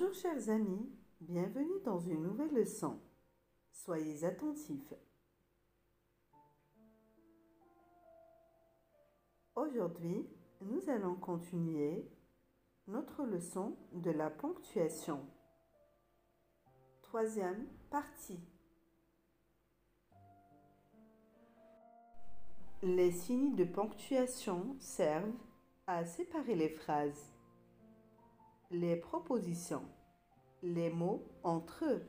Bonjour chers amis, bienvenue dans une nouvelle leçon. Soyez attentifs. Aujourd'hui, nous allons continuer notre leçon de la ponctuation. Troisième partie. Les signes de ponctuation servent à séparer les phrases, les propositions, les mots entre eux,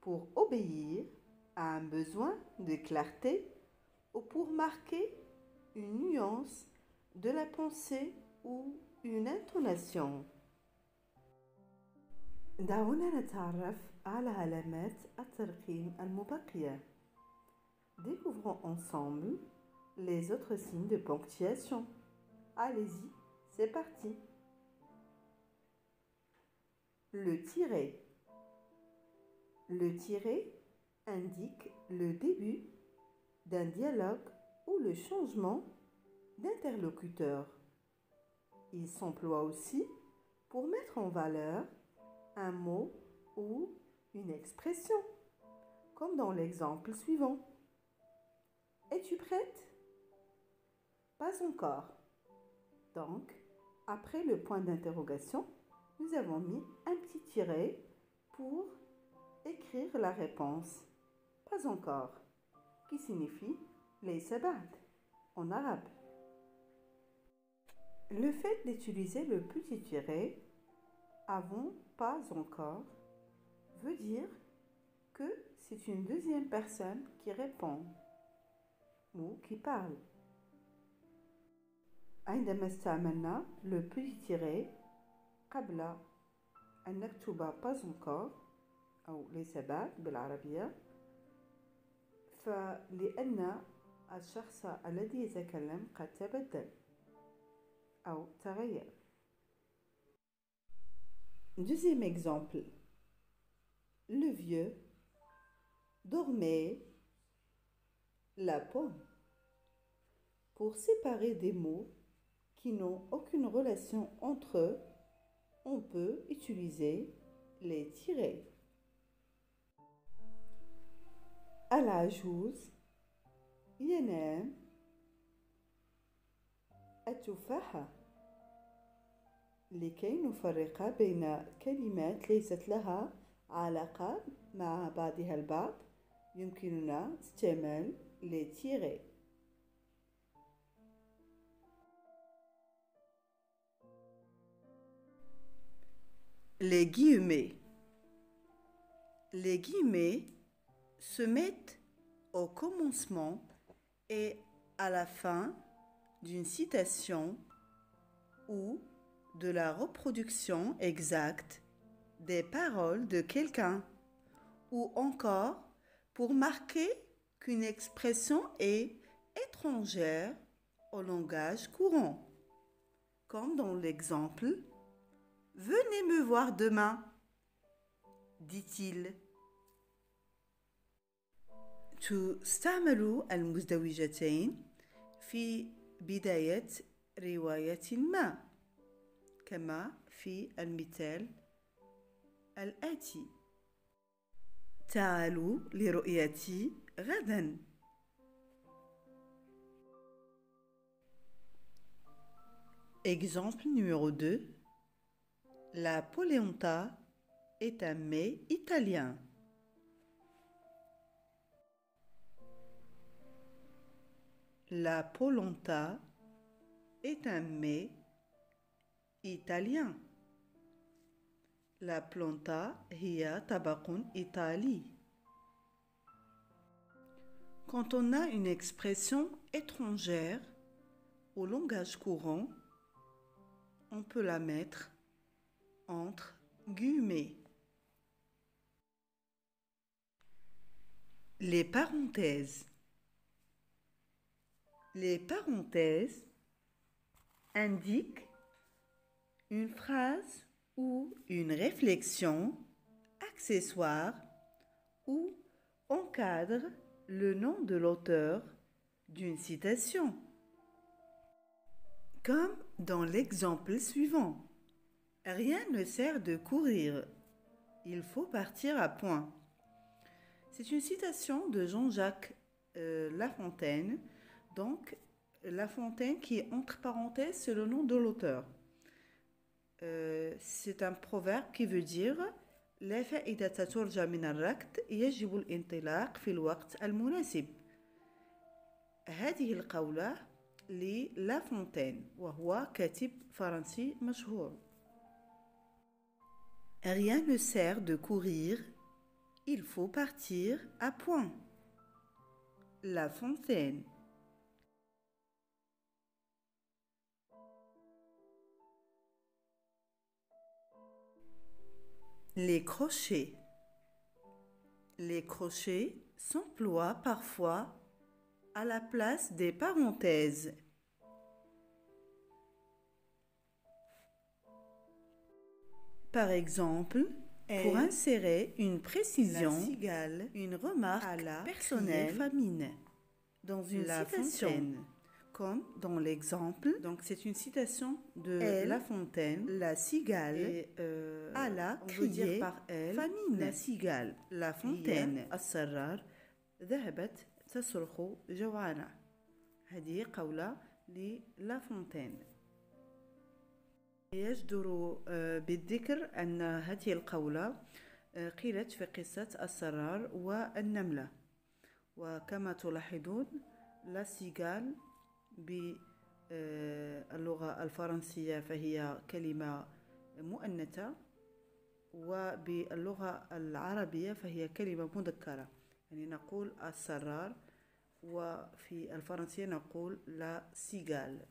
pour obéir à un besoin de clarté ou pour marquer une nuance de la pensée ou une intonation. دعونا نتعرف على علامات الترقيم المبقية. Découvrons ensemble les autres signes de ponctuation. Allez-y, c'est parti. Le tiret. Le tiret indique le début d'un dialogue ou le changement d'interlocuteur. Il s'emploie aussi pour mettre en valeur un mot ou une expression, comme dans l'exemple suivant. Es-tu prête? Pas encore. Donc, après le point d'interrogation, nous avons mis un petit tiret pour écrire la réponse. Pas encore, qui signifie ليس بعد en arabe. Le fait d'utiliser le petit tiret avant pas encore veut dire que c'est une deuxième personne qui répond ou qui parle. عندما استعملنا le petit tiret قبل أن نكتب pas encore أو ليس بعد بالعربية فلأن الشخص الذي يتكلم قد تبدل أو تغير. Deuxième exemple. Le vieux dormait la pomme. Pour séparer des mots qui n'ont aucune relation entre eux, on peut utiliser les tirets. العجوز ينام التفاحة. لكي نفرق بين كلمات ليست لها علاقة مع بعضها البعض يمكننا استعمال les tirets. Les guillemets. Les guillemets se mettent au commencement et à la fin d'une citation ou de la reproduction exacte des paroles de quelqu'un, ou encore pour marquer qu'une expression est étrangère au langage courant, comme dans l'exemple « Venez me voir demain », dit-il. تستعمل المزدوجتين في بداية رواية ما كما في المثال الآتي تعالوا لرؤيتي غدا. Exemple numéro 2. La polenta est un mets italien. La polenta est un mets italien. La polenta هي طبق إيطالي. Quand on a une expression étrangère au langage courant, on peut la mettre entre guillemets. Les parenthèses. Les parenthèses indiquent une phrase ou une réflexion accessoire ou encadrent le nom de l'auteur d'une citation. Comme dans l'exemple suivant. Rien ne sert de courir. Il faut partir à point. C'est une citation de Jean-Jacques La Fontaine. Donc, La Fontaine qui est entre parenthèses, c'est le nom de l'auteur. C'est un proverbe qui veut dire لا فائدة ترجى من الركض يجب الانطلاق في الوقت المناسب. هذه القولة للا فونتين وهو كاتب فرنسي مشهور. Rien ne sert de courir, il faut partir à point. La Fontaine. Les crochets. Les crochets s'emploient parfois à la place des parenthèses. Par exemple, pour insérer une précision, la cigale, une remarque à la personnelle féminine dans une citation, comme dans l'exemple. Donc c'est une citation de La Fontaine. La cigale à la criée par elle famine. La cigale. La Fontaine. السرار ذهبت تصرخ جوعانة. هذه قولة للا فونتين. يجدر بالذكر أن هذه القولة قيلت في قصة السرار والنملة. وكما تلاحظون لا سيغال باللغة الفرنسية فهي كلمة مؤنثة وباللغة العربية فهي كلمة مذكرة. يعني نقول السرار وفي الفرنسية نقول لا سيغال.